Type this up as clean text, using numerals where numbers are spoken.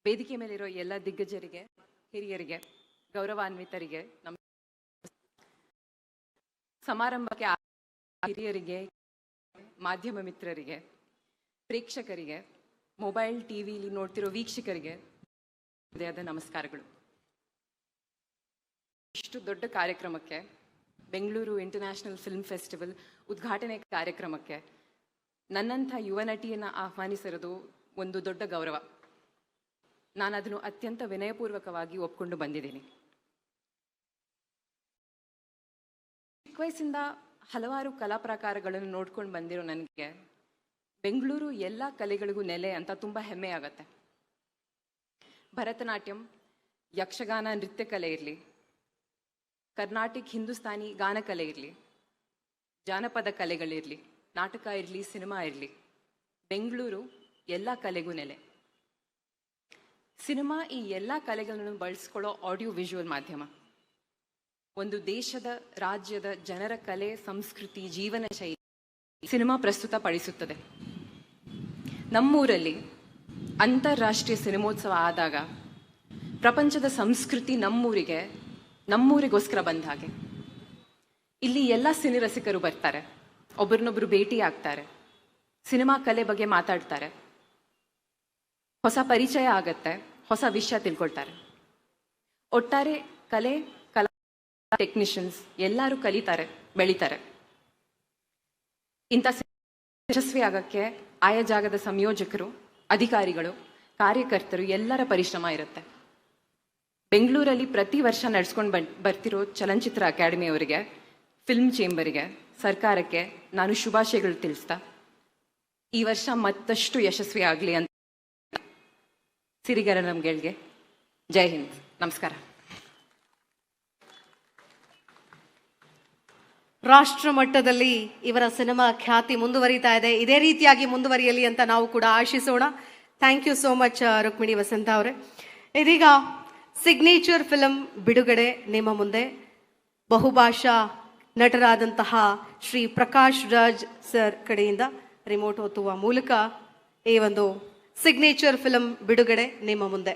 ವೇದಿಕೆ ಮೇಲಿರೋ ಎಲ್ಲ ದಿಗ್ಗಜರಿಗೆ, ಹಿರಿಯರಿಗೆ, ಗೌರವಾನ್ವಿತರಿಗೆ, ನಮ್ಮ ಸಮಾರಂಭಕ್ಕೆ ಹಿರಿಯರಿಗೆ, ಮಾಧ್ಯಮ ಮಿತ್ರರಿಗೆ, ಪ್ರೇಕ್ಷಕರಿಗೆ, ಮೊಬೈಲ್ ಟಿವಿಲಿ ನೋಡ್ತಿರೋ ವೀಕ್ಷಕರಿಗೆ ಹೃದಯದ ನಮಸ್ಕಾರಗಳು. ಇಷ್ಟು ದೊಡ್ಡ ಕಾರ್ಯಕ್ರಮಕ್ಕೆ, ಬೆಂಗಳೂರು ಇಂಟರ್ನ್ಯಾಷನಲ್ ಫಿಲ್ಮ್ ಫೆಸ್ಟಿವಲ್ ಉದ್ಘಾಟನೆ ಕಾರ್ಯಕ್ರಮಕ್ಕೆ ನನ್ನಂಥ ಯುವ ನಟಿಯನ್ನು ಆಹ್ವಾನಿಸಿರೋದು ಒಂದು ದೊಡ್ಡ ಗೌರವ. ನಾನು ಅದನ್ನು ಅತ್ಯಂತ ವಿನಯಪೂರ್ವಕವಾಗಿ ಒಪ್ಕೊಂಡು ಬಂದಿದ್ದೀನಿ. ಚಿಕ್ಕ ವಯಸ್ಸಿಂದ ಹಲವಾರು ಕಲಾ ಪ್ರಕಾರಗಳನ್ನು ನೋಡ್ಕೊಂಡು ಬಂದಿರೋ ನನಗೆ ಬೆಂಗಳೂರು ಎಲ್ಲ ಕಲೆಗಳಿಗೂ ನೆಲೆ ಅಂತ ತುಂಬ ಹೆಮ್ಮೆ ಆಗತ್ತೆ. ಭರತನಾಟ್ಯಂ, ಯಕ್ಷಗಾನ ನೃತ್ಯ ಕಲೆ ಇರಲಿ, ಕರ್ನಾಟಿಕ್ ಹಿಂದೂಸ್ತಾನಿ ಗಾನ ಕಲೆ ಇರಲಿ, ಜಾನಪದ ಕಲೆಗಳಿರಲಿ, ನಾಟಕ ಇರಲಿ, ಸಿನಿಮಾ ಇರಲಿ, ಬೆಂಗಳೂರು ಎಲ್ಲ ಕಲೆಗೂ ನೆಲೆ. ಸಿನಿಮಾ ಈ ಎಲ್ಲ ಕಲೆಗಳನ್ನು ಬಳಸ್ಕೊಳ್ಳೋ ಆಡಿಯೋ ವಿಜುವಲ್ ಮಾಧ್ಯಮ. ಒಂದು ದೇಶದ, ರಾಜ್ಯದ ಜನರ ಕಲೆ, ಸಂಸ್ಕೃತಿ, ಜೀವನ ಶೈಲಿ ಸಿನಿಮಾ ಪ್ರಸ್ತುತಪಡಿಸುತ್ತದೆ. ನಮ್ಮೂರಲ್ಲಿ ಅಂತಾರಾಷ್ಟ್ರೀಯ ಸಿನಿಮೋತ್ಸವ ಆದಾಗ ಪ್ರಪಂಚದ ಸಂಸ್ಕೃತಿ ನಮ್ಮೂರಿಗೋಸ್ಕರ ಬಂದ ಹಾಗೆ. ಇಲ್ಲಿ ಎಲ್ಲ ಸಿನಿರಸಿಕರು ಬರ್ತಾರೆ, ಒಬ್ಬರನ್ನೊಬ್ಬರು ಭೇಟಿ ಆಗ್ತಾರೆ, ಸಿನಿಮಾ ಕಲೆ ಬಗ್ಗೆ ಮಾತಾಡ್ತಾರೆ, ಹೊಸ ಪರಿಚಯ ಆಗತ್ತೆ, ಹೊಸ ವಿಷಯ ತಿಳ್ಕೊಳ್ತಾರೆ. ಒಟ್ಟಾರೆ ಕಲಾ ಟೆಕ್ನಿಷಿಯನ್ಸ್ ಎಲ್ಲರೂ ಕಲಿತಾರೆ, ಬೆಳೀತಾರೆ. ಇಂಥ ಯಶಸ್ವಿ ಆಗಕ್ಕೆ ಆಯಾ ಜಾಗದ ಸಂಯೋಜಕರು, ಅಧಿಕಾರಿಗಳು, ಕಾರ್ಯಕರ್ತರು ಎಲ್ಲರ ಪರಿಶ್ರಮ ಇರುತ್ತೆ. ಬೆಂಗಳೂರಲ್ಲಿ ಪ್ರತಿ ವರ್ಷ ನಡೆಸ್ಕೊಂಡು ಬರ್ತಿರೋ ಚಲನಚಿತ್ರ ಅಕಾಡೆಮಿಯವರಿಗೆ, ಫಿಲ್ಮ್ ಚೇಂಬರಿಗೆ, ಸರ್ಕಾರಕ್ಕೆ ನಾನು ಶುಭಾಶಯಗಳು ತಿಳಿಸ್ತಾ ಈ ವರ್ಷ ಮತ್ತಷ್ಟು ಯಶಸ್ವಿ ಆಗಲಿ ಅಂತ ಸಿರಿಗರ ನಮ್ಗೆಳ್ಗೆ ಜೈ ಹಿಂದ್, ನಮಸ್ಕಾರ. ರಾಷ್ಟ್ರ ಮಟ್ಟದಲ್ಲಿ ಇವರ ಸಿನಿಮಾ ಖ್ಯಾತಿ ಮುಂದುವರಿತಾ ಇದೆ. ಇದೇ ರೀತಿಯಾಗಿ ಮುಂದುವರಿಯಲಿ ಅಂತ ನಾವು ಕೂಡ ಆಶಿಸೋಣ. Thank you so much Rukmini Vasanth ಅವರೇ. ಇದೀಗ ಸಿಗ್ನೇಚರ್ ಫಿಲಂ ಬಿಡುಗಡೆ ನಿಮ್ಮ ಮುಂದೆ. ಬಹುಭಾಷಾ ನಟರಾದಂತಹ ಶ್ರೀ ಪ್ರಕಾಶ್ ರಾಜ್ ಸರ್ ಕಡೆಯಿಂದ ರಿಮೋಟ್ ಒತ್ತುವ ಮೂಲಕ ಈ ಒಂದು ಸಿಗ್ನೇಚರ್ ಫಿಲಂ ಬಿಡುಗಡೆ ನಿಮ್ಮ ಮುಂದೆ.